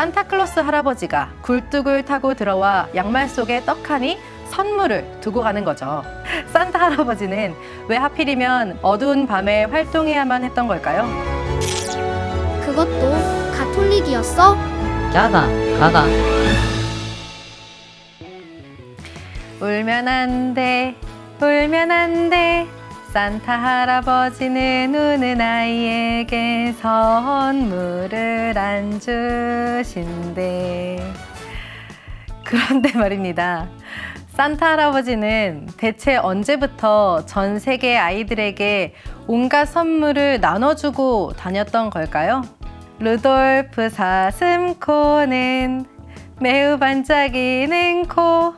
산타클로스 할아버지가 굴뚝을 타고 들어와 양말 속에 떡하니 선물을 두고 가는 거죠. 산타 할아버지는 왜 하필이면 어두운 밤에 활동해야만 했던 걸까요? 그것도 가톨릭이었어? 가가 가가 울면 안 돼, 울면 안 돼. 산타 할아버지는 우는 아이에게 선물을 안 주신대. 그런데 말입니다. 산타 할아버지는 대체 언제부터 전 세계 아이들에게 온갖 선물을 나눠주고 다녔던 걸까요? 루돌프 사슴코는 매우 반짝이는 코.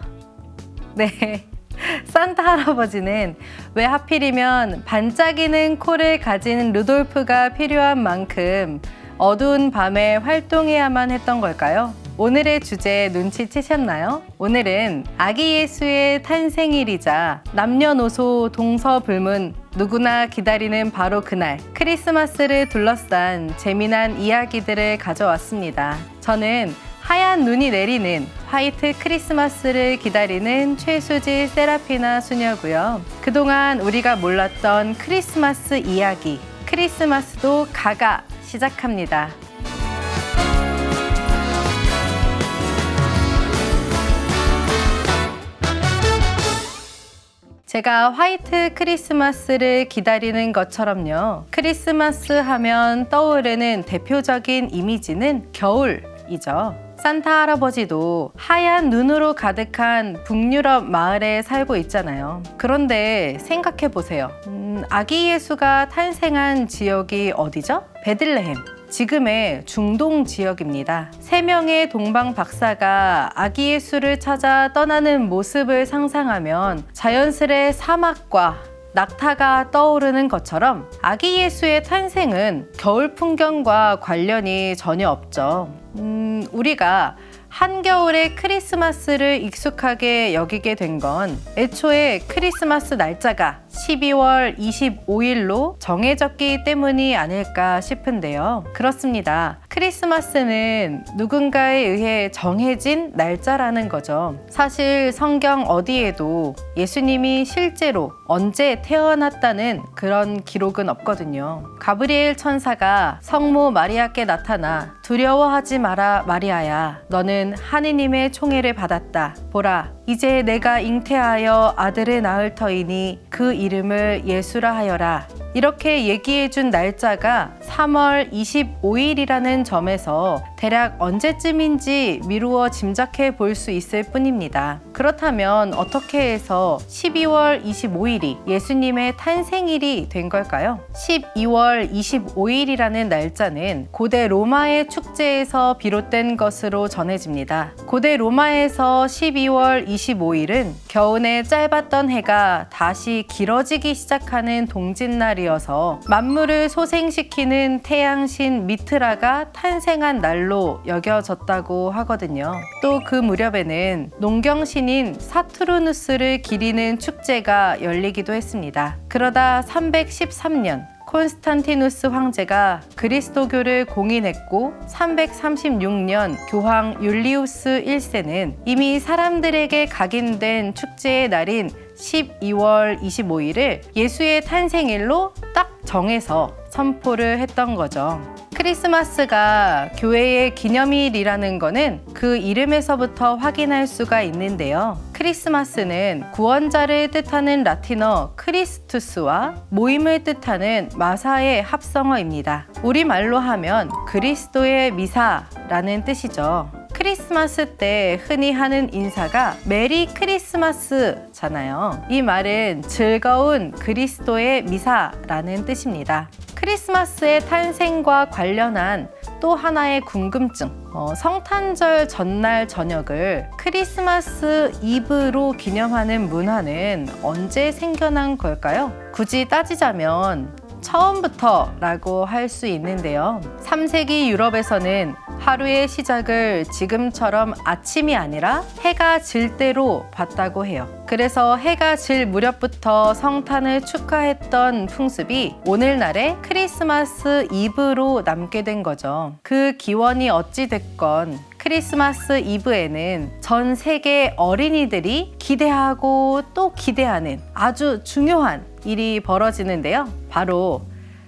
네. 산타 할아버지는 왜 하필이면 반짝이는 코를 가진 루돌프가 필요한 만큼 어두운 밤에 활동해야만 했던 걸까요? 오늘의 주제 눈치채셨나요? 오늘은 아기 예수의 탄생일이자 남녀노소 동서불문 누구나 기다리는 바로 그날 크리스마스를 둘러싼 재미난 이야기들을 가져왔습니다. 저는 하얀 눈이 내리는 화이트 크리스마스를 기다리는 최수지 세라피나 수녀고요. 그동안 우리가 몰랐던 크리스마스 이야기, 크리스마스도 가가 시작합니다. 제가 화이트 크리스마스를 기다리는 것처럼요. 크리스마스 하면 떠오르는 대표적인 이미지는 겨울이죠. 산타 할아버지도 하얀 눈으로 가득한 북유럽 마을에 살고 있잖아요. 그런데 생각해 보세요. 아기 예수가 탄생한 지역이 어디죠? 베들레헴. 지금의 중동 지역입니다. 3명의 동방 박사가 아기 예수를 찾아 떠나는 모습을 상상하면 자연스레 사막과 낙타가 떠오르는 것처럼 아기 예수의 탄생은 겨울 풍경과 관련이 전혀 없죠. 우리가 한겨울의 크리스마스를 익숙하게 여기게 된 건 애초에 크리스마스 날짜가 12월 25일로 정해졌기 때문이 아닐까 싶은데요. 그렇습니다. 크리스마스는 누군가에 의해 정해진 날짜라는 거죠. 사실 성경 어디에도 예수님이 실제로 언제 태어났다는 그런 기록은 없거든요. 가브리엘 천사가 성모 마리아께 나타나 두려워하지 마라 마리아야, 너는 하느님의 총애를 받았다. 보라, 이제 내가 잉태하여 아들을 낳을 터이니 그 이름을 예수라 하여라. 이렇게 얘기해준 날짜가 3월 25일이라는 점에서 대략 언제쯤인지 미루어 짐작해 볼 수 있을 뿐입니다. 그렇다면 어떻게 해서 12월 25일이 예수님의 탄생일이 된 걸까요? 12월 25일이라는 날짜는 고대 로마의 축제에서 비롯된 것으로 전해집니다. 고대 로마에서 12월 25일은 겨우내 짧았던 해가 다시 길어지기 시작하는 동짓날이어서 만물을 소생시키는 태양신 미트라가 탄생한 날로 여겨졌다고 하거든요. 또 그 무렵에는 농경신인 사투르누스를 기리는 축제가 열리기도 했습니다. 그러다 313년 콘스탄티누스 황제가 그리스도교를 공인했고 336년 교황 율리우스 1세는 이미 사람들에게 각인된 축제의 날인 12월 25일을 예수의 탄생일로 딱 정해서 선포를 했던 거죠. 크리스마스가 교회의 기념일이라는 거는 그 이름에서부터 확인할 수가 있는데요. 크리스마스는 구원자를 뜻하는 라틴어 크리스투스와 모임을 뜻하는 마사의 합성어입니다. 우리말로 하면 그리스도의 미사라는 뜻이죠. 크리스마스 때 흔히 하는 인사가 메리 크리스마스잖아요. 이 말은 즐거운 그리스도의 미사라는 뜻입니다. 크리스마스의 탄생과 관련한 또 하나의 궁금증, 성탄절 전날 저녁을 크리스마스 이브로 기념하는 문화는 언제 생겨난 걸까요? 굳이 따지자면 처음부터라고 할 수 있는데요. 3세기 유럽에서는 하루의 시작을 지금처럼 아침이 아니라 해가 질 때로 봤다고 해요. 그래서 해가 질 무렵부터 성탄을 축하했던 풍습이 오늘날의 크리스마스 이브로 남게 된 거죠. 그 기원이 어찌 됐건 크리스마스 이브에는 전 세계 어린이들이 기대하고 또 기대하는 아주 중요한 일이 벌어지는데요. 바로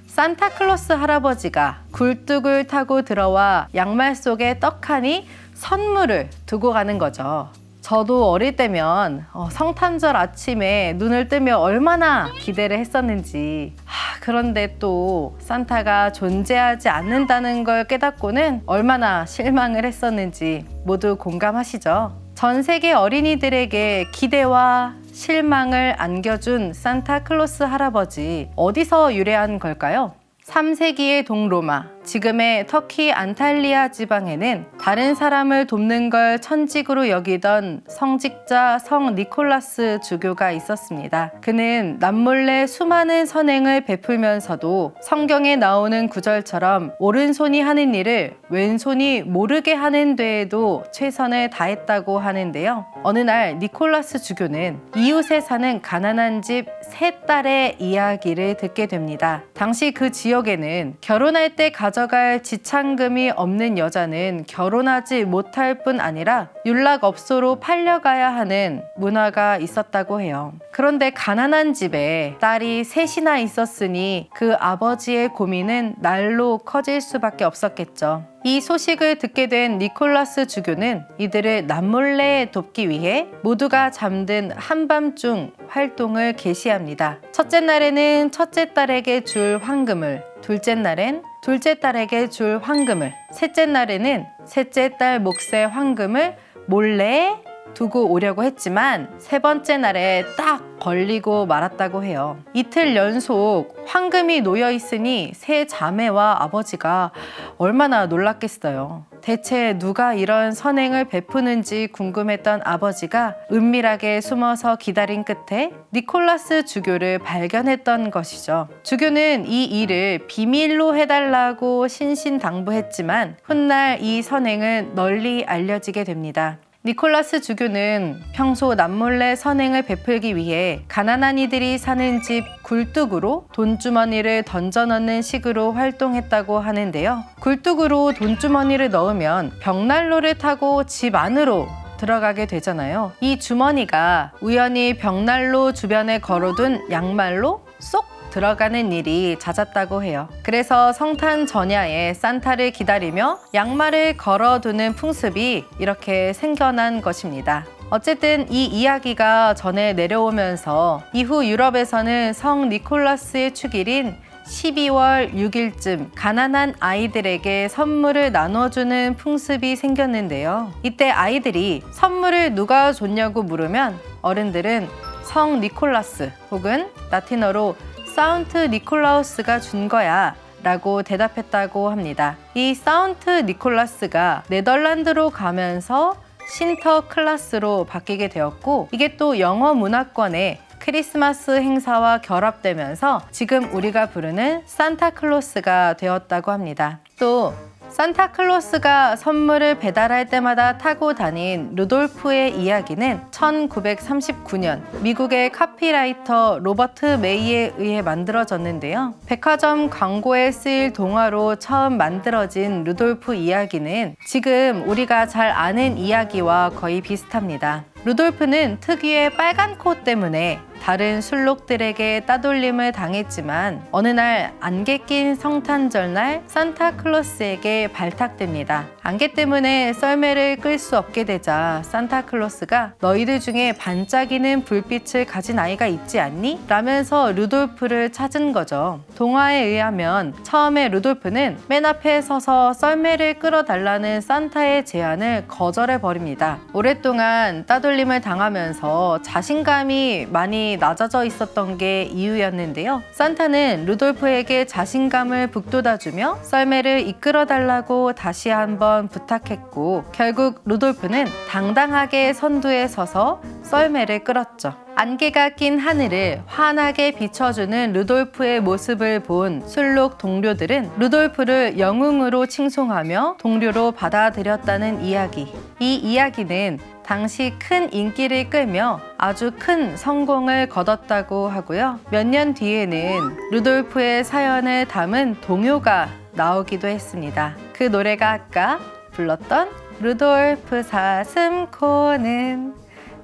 산타클로스 할아버지가 굴뚝을 타고 들어와 양말 속에 떡하니 선물을 두고 가는 거죠. 저도 어릴 때면 성탄절 아침에 눈을 뜨며 얼마나 기대를 했었는지, 그런데 또 산타가 존재하지 않는다는 걸 깨닫고는 얼마나 실망을 했었는지 모두 공감하시죠? 전 세계 어린이들에게 기대와 실망을 안겨준 산타클로스 할아버지, 어디서 유래한 걸까요? 3세기의 동로마, 지금의 터키 안탈리아 지방에는 다른 사람을 돕는 걸 천직으로 여기던 성직자 성 니콜라스 주교가 있었습니다. 그는 남몰래 수많은 선행을 베풀면서도 성경에 나오는 구절처럼 오른손이 하는 일을 왼손이 모르게 하는 데에도 최선을 다했다고 하는데요. 어느 날 니콜라스 주교는 이웃에 사는 가난한 집 세 딸의 이야기를 듣게 됩니다. 당시 그 지역에는 결혼할 때 가져갈 지참금이 없는 여자는 결혼하지 못할 뿐 아니라 윤락업소로 팔려가야 하는 문화가 있었다고 해요. 그런데 가난한 집에 딸이 셋이나 있었으니 그 아버지의 고민은 날로 커질 수밖에 없었겠죠. 이 소식을 듣게 된 니콜라스 주교는 이들을 남몰래 돕기 위해 모두가 잠든 한밤중 활동을 개시합니다. 첫째 날에는 첫째 딸에게 줄 황금을, 둘째 날엔 둘째 딸에게 줄 황금을, 셋째 날에는 셋째 딸 몫의 황금을 몰래 두고 오려고 했지만 세 번째 날에 딱 걸리고 말았다고 해요. 이틀 연속 황금이 놓여 있으니 세 자매와 아버지가 얼마나 놀랐겠어요. 대체 누가 이런 선행을 베푸는지 궁금했던 아버지가 은밀하게 숨어서 기다린 끝에 니콜라스 주교를 발견했던 것이죠. 주교는 이 일을 비밀로 해달라고 신신당부했지만 훗날 이 선행은 널리 알려지게 됩니다. 니콜라스 주교는 평소 남몰래 선행을 베풀기 위해 가난한 이들이 사는 집 굴뚝으로 돈주머니를 던져넣는 식으로 활동했다고 하는데요. 굴뚝으로 돈주머니를 넣으면 벽난로를 타고 집 안으로 들어가게 되잖아요. 이 주머니가 우연히 벽난로 주변에 걸어둔 양말로 쏙 들어가는 일이 잦았다고 해요. 그래서 성탄 전야에 산타를 기다리며 양말을 걸어두는 풍습이 이렇게 생겨난 것입니다. 어쨌든 이 이야기가 전해 내려오면서 이후 유럽에서는 성 니콜라스의 축일인 12월 6일쯤 가난한 아이들에게 선물을 나눠주는 풍습이 생겼는데요. 이때 아이들이 선물을 누가 줬냐고 물으면 어른들은 성 니콜라스 혹은 라틴어로 사운트 니콜라우스가 준 거야 라고 대답했다고 합니다. 이 사운트 니콜라스가 네덜란드로 가면서 신터클라스로 바뀌게 되었고, 이게 또 영어 문화권의 크리스마스 행사와 결합되면서 지금 우리가 부르는 산타클로스가 되었다고 합니다. 또 산타클로스가 선물을 배달할 때마다 타고 다닌 루돌프의 이야기는 1939년 미국의 카피라이터 로버트 메이에 의해 만들어졌는데요. 백화점 광고에 쓰일 동화로 처음 만들어진 루돌프 이야기는 지금 우리가 잘 아는 이야기와 거의 비슷합니다. 루돌프는 특유의 빨간 코 때문에 다른 술록들에게 따돌림을 당했지만 어느 날 안개 낀 성탄절날 산타클로스에게 발탁됩니다. 안개 때문에 썰매를 끌 수 없게 되자 산타클로스가 너희들 중에 반짝이는 불빛을 가진 아이가 있지 않니? 라면서 루돌프를 찾은 거죠. 동화에 의하면 처음에 루돌프는 맨 앞에 서서 썰매를 끌어달라는 산타의 제안을 거절해버립니다. 오랫동안 따돌림을 당하면서 자신감이 많이 낮아져 있었던 게 이유였는데요. 산타는 루돌프에게 자신감을 북돋아주며 썰매를 이끌어달라고 다시 한번 부탁했고, 결국 루돌프는 당당하게 선두에 서서 썰매를 끌었죠. 안개가 낀 하늘을 환하게 비춰주는 루돌프의 모습을 본 술록 동료들은 루돌프를 영웅으로 칭송하며 동료로 받아들였다는 이야기. 이 이야기는 당시 큰 인기를 끌며 아주 큰 성공을 거뒀다고 하고요. 몇 년 뒤에는 루돌프의 사연을 담은 동요가 나오기도 했습니다. 그 노래가 아까 불렀던 루돌프 사슴코는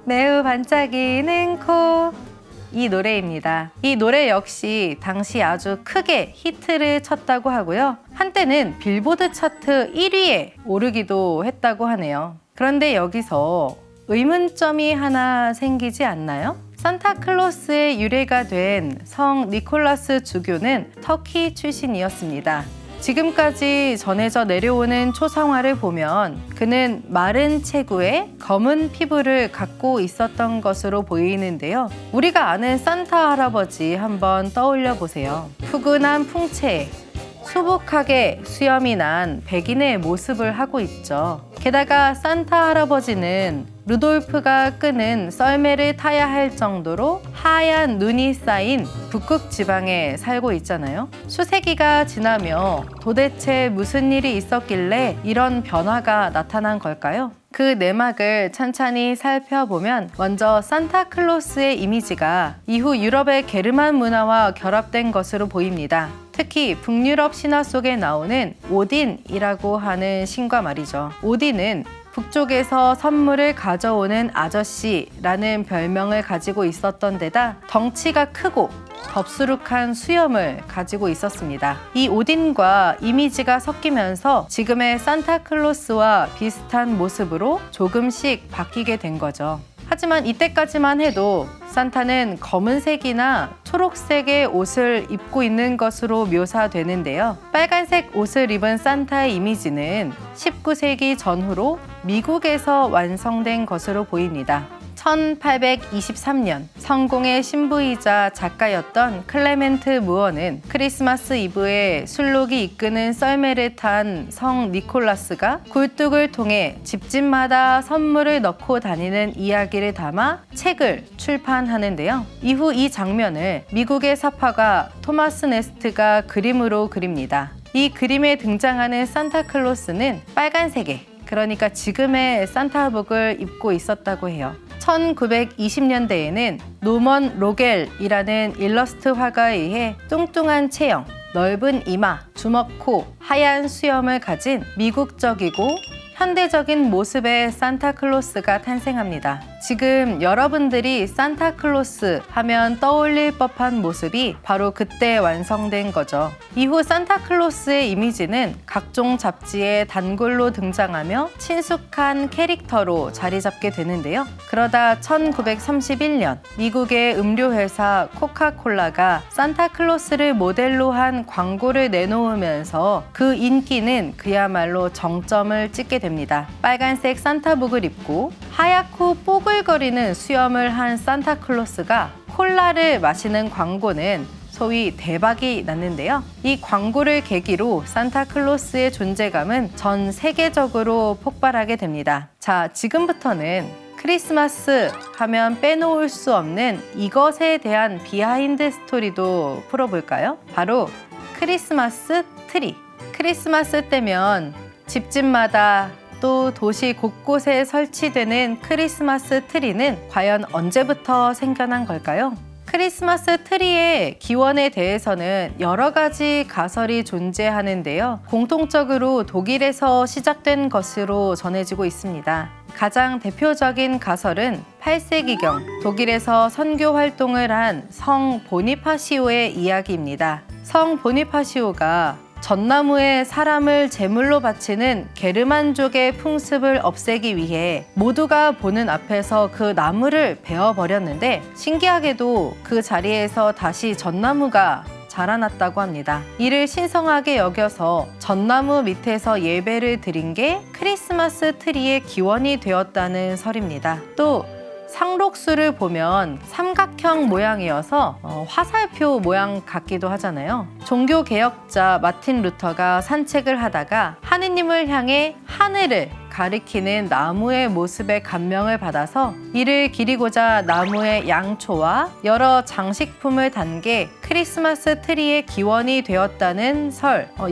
매우 반짝이는 코, 이 노래입니다. 이 노래 역시 당시 아주 크게 히트를 쳤다고 하고요. 한때는 빌보드 차트 1위에 오르기도 했다고 하네요. 그런데 여기서 의문점이 하나 생기지 않나요? 산타클로스의 유래가 된 성 니콜라스 주교는 터키 출신이었습니다. 지금까지 전해져 내려오는 초상화를 보면 그는 마른 체구에 검은 피부를 갖고 있었던 것으로 보이는데요. 우리가 아는 산타 할아버지 한번 떠올려 보세요. 푸근한 풍채에 수북하게 수염이 난 백인의 모습을 하고 있죠. 게다가 산타 할아버지는 루돌프가 끄는 썰매를 타야 할 정도로 하얀 눈이 쌓인 북극 지방에 살고 있잖아요. 수세기가 지나며 도대체 무슨 일이 있었길래 이런 변화가 나타난 걸까요? 그 내막을 찬찬히 살펴보면 먼저 산타클로스의 이미지가 이후 유럽의 게르만 문화와 결합된 것으로 보입니다. 특히 북유럽 신화 속에 나오는 오딘이라고 하는 신과 말이죠. 오딘은 북쪽에서 선물을 가져오는 아저씨라는 별명을 가지고 있었던 데다 덩치가 크고 덥수룩한 수염을 가지고 있었습니다. 이 오딘과 이미지가 섞이면서 지금의 산타클로스와 비슷한 모습으로 조금씩 바뀌게 된 거죠. 하지만 이때까지만 해도 산타는 검은색이나 초록색의 옷을 입고 있는 것으로 묘사되는데요. 빨간색 옷을 입은 산타의 이미지는 19세기 전후로 미국에서 완성된 것으로 보입니다. 1823년 성공의 신부이자 작가였던 클레멘트 무어는 크리스마스 이브에 술록이 이끄는 썰매를 탄 성 니콜라스가 굴뚝을 통해 집집마다 선물을 넣고 다니는 이야기를 담아 책을 출판하는데요. 이후 이 장면을 미국의 사파가 토마스 네스트가 그림으로 그립니다. 이 그림에 등장하는 산타클로스는 빨간색의, 그러니까 지금의 산타복을 입고 있었다고 해요. 1920년대에는 노먼 로겔이라는 일러스트 화가에 의해 뚱뚱한 체형, 넓은 이마, 주먹코, 하얀 수염을 가진 미국적이고 현대적인 모습의 산타클로스가 탄생합니다. 지금 여러분들이 산타클로스 하면 떠올릴 법한 모습이 바로 그때 완성된 거죠. 이후 산타클로스의 이미지는 각종 잡지에 단골로 등장하며 친숙한 캐릭터로 자리 잡게 되는데요. 그러다 1931년 미국의 음료회사 코카콜라가 산타클로스를 모델로 한 광고를 내놓으면서 그 인기는 그야말로 정점을 찍게 됩니다. 빨간색 산타복을 입고 하얗고 뽀글거리는 수염을 한 산타클로스가 콜라를 마시는 광고는 소위 대박이 났는데요. 이 광고를 계기로 산타클로스의 존재감은 전 세계적으로 폭발하게 됩니다. 자, 지금부터는 크리스마스 하면 빼놓을 수 없는 이것에 대한 비하인드 스토리도 풀어볼까요? 바로 크리스마스 트리. 크리스마스 때면 집집마다 또 도시 곳곳에 설치되는 크리스마스 트리는 과연 언제부터 생겨난 걸까요? 크리스마스 트리의 기원에 대해서는 여러 가지 가설이 존재하는데요. 공통적으로 독일에서 시작된 것으로 전해지고 있습니다. 가장 대표적인 가설은 8세기경 독일에서 선교 활동을 한 성 보니파시오의 이야기입니다. 성 보니파시오가 전나무에 사람을 제물로 바치는 게르만족의 풍습을 없애기 위해 모두가 보는 앞에서 그 나무를 베어버렸는데 신기하게도 그 자리에서 다시 전나무가 자라났다고 합니다. 이를 신성하게 여겨서 전나무 밑에서 예배를 드린 게 크리스마스 트리의 기원이 되었다는 설입니다. 또 상록수를 보면 삼각형 모양이어서 화살표 모양 같기도 하잖아요. 종교개혁자 마틴 루터가 산책을 하다가 하느님을 향해 하늘을 가리키는 나무의 모습에 감명을 받아서 이를 기리고자 나무의 양초와 여러 장식품을 단 게 크리스마스 트리의 기원이 되었다는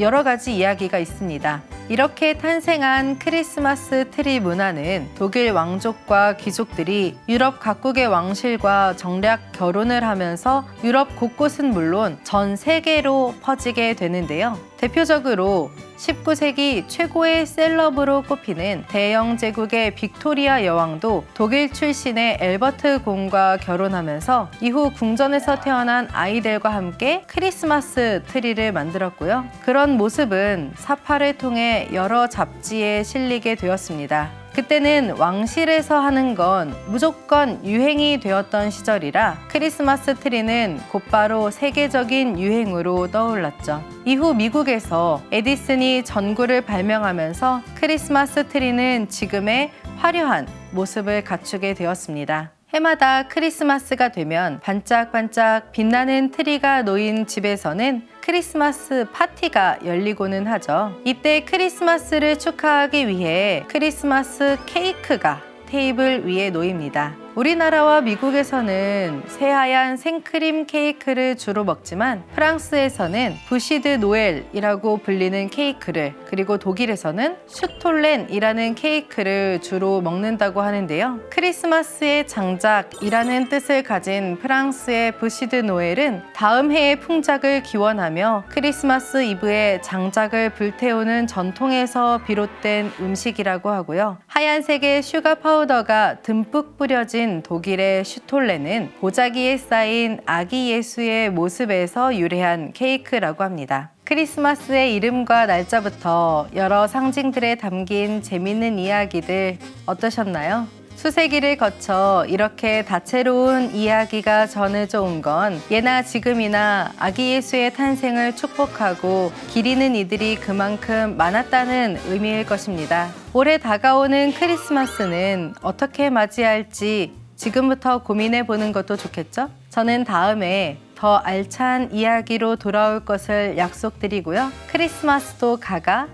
여러 가지 이야기가 있습니다. 이렇게 탄생한 크리스마스 트리 문화는 독일 왕족과 귀족들이 유럽 각국의 왕실과 정략 결혼을 하면서 유럽 곳곳은 물론 전 세계로 퍼지게 되는데요. 대표적으로 19세기 최고의 셀럽으로 꼽히는 대영 제국의 빅토리아 여왕도 독일 출신의 엘버트 공과 결혼하면서 이후 궁전에서 태어난 아이들과 함께 크리스마스 트리를 만들었고요. 그런 모습은 사파를 통해 여러 잡지에 실리게 되었습니다. 그때는 왕실에서 하는 건 무조건 유행이 되었던 시절이라 크리스마스 트리는 곧바로 세계적인 유행으로 떠올랐죠. 이후 미국에서 에디슨이 전구를 발명하면서 크리스마스 트리는 지금의 화려한 모습을 갖추게 되었습니다. 해마다 크리스마스가 되면 반짝반짝 빛나는 트리가 놓인 집에서는 크리스마스 파티가 열리고는 하죠. 이때 크리스마스를 축하하기 위해 크리스마스 케이크가 테이블 위에 놓입니다. 우리나라와 미국에서는 새하얀 생크림 케이크를 주로 먹지만 프랑스에서는 부시드 노엘이라고 불리는 케이크를, 그리고 독일에서는 슈톨렌이라는 케이크를 주로 먹는다고 하는데요. 크리스마스의 장작이라는 뜻을 가진 프랑스의 부시드 노엘은 다음 해의 풍작을 기원하며 크리스마스 이브에 장작을 불태우는 전통에서 비롯된 음식이라고 하고요. 하얀색의 슈가 파우더가 듬뿍 뿌려진 독일의 슈톨레는 보자기에 쌓인 아기 예수의 모습에서 유래한 케이크라고 합니다. 크리스마스의 이름과 날짜부터 여러 상징들에 담긴 재밌는 이야기들 어떠셨나요? 수세기를 거쳐 이렇게 다채로운 이야기가 전해져 온 건 예나 지금이나 아기 예수의 탄생을 축복하고 기리는 이들이 그만큼 많았다는 의미일 것입니다. 올해 다가오는 크리스마스는 어떻게 맞이할지 지금부터 고민해 보는 것도 좋겠죠? 저는 다음에 더 알찬 이야기로 돌아올 것을 약속드리고요. 크리스마스도 가가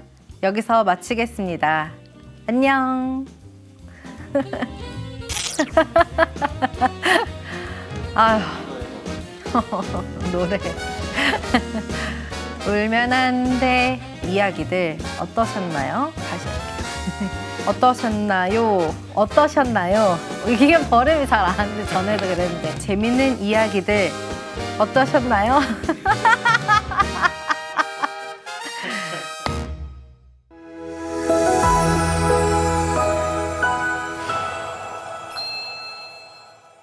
여기서 마치겠습니다. 안녕. 아휴, 노래. 울면 안 돼 이야기들 어떠셨나요? 다시 할게요. 어떠셨나요? 어떠셨나요? 이게 발음이 잘 안 돼. 전에도 그랬는데 재밌는 이야기들 어떠셨나요?